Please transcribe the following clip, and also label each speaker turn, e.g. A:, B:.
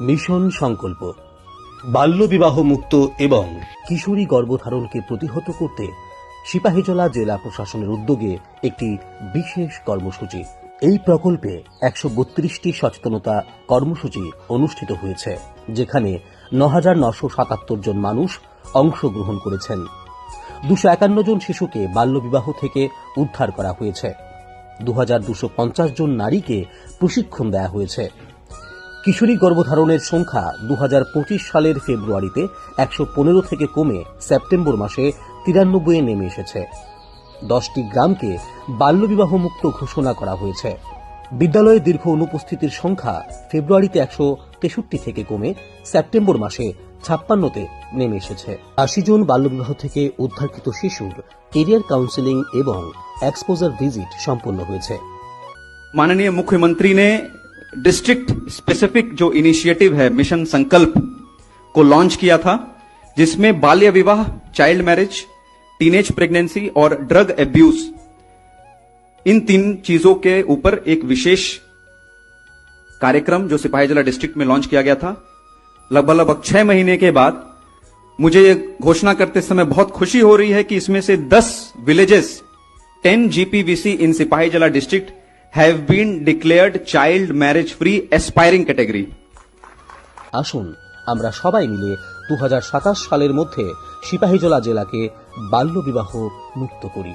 A: Mission সংকল্প বাল্যবিবাহ মুক্ত এবং কিশোরী গর্ভধারণকে প্রতিহত করতে সিপাহীজলা জেলা প্রশাসনের উদ্যোগে একটি বিশেষ কর্মসূচি। এই প্রকল্পে ১৩২টি সচেতনতা কর্মসূচি অনুষ্ঠিত হয়েছে, যেখানে ৯,৯৭৭ জন মানুষ অংশগ্রহণ করেছেন। ২৫১ জন শিশুকে বাল্যবিবাহ থেকে উদ্ধার করা হয়েছে। ২,২৫০ জন নারীকে প্রশিক্ষণ দেওয়া হয়েছে। কিশোরী গর্ভধারণের সংখ্যা ২০২৫ সালের ফেব্রুয়ারিতে ১১৫ থেকে কমে সেপ্টেম্বর মাসে ৯৩ নেমে এসেছে। 10টি গ্রামকে বাল্যবিবাহ মুক্ত ঘোষণা করা হয়েছে। বিদ্যালয়ে দীর্ঘ অনুপস্থিতির সংখ্যা ফেব্রুয়ারিতে ১৬৩ থেকে কমে সেপ্টেম্বর মাসে ৫৬তে নেমে এসেছে। ৮০ জন বাল্যবিবাহ থেকে উদ্ধারকৃত শিশুর কেরিয়ার কাউন্সেলিং এবং এক্সপোজার ভিজিট সম্পন্ন হয়েছে।
B: माननीय मुख्यमंत्री ने डिस्ट्रिक्ट स्पेसिफिक जो इनिशिएटिव है मिशन संकल्प को लॉन्च किया था, जिसमें बाल्य विवाह, चाइल्ड मैरिज, टीनेज प्रेगनेंसी और ड्रग एब्यूज, इन 3 चीजों के ऊपर एक विशेष कार्यक्रम जो सिपाहीजला डिस्ट्रिक्ट में लॉन्च किया गया था। लगभग 6 महीने के बाद मुझे ये घोषणा करते समय बहुत खुशी हो रही है कि इसमें से 10 villages 10 GPVC in Sipahijala district have been declared child marriage free aspiring category.
A: আসুন আমরা সবাই মিলে ২০২৭ সালের মধ্যে সিপাহীজলা জেলাকে বাল্যবিবাহ মুক্ত করি।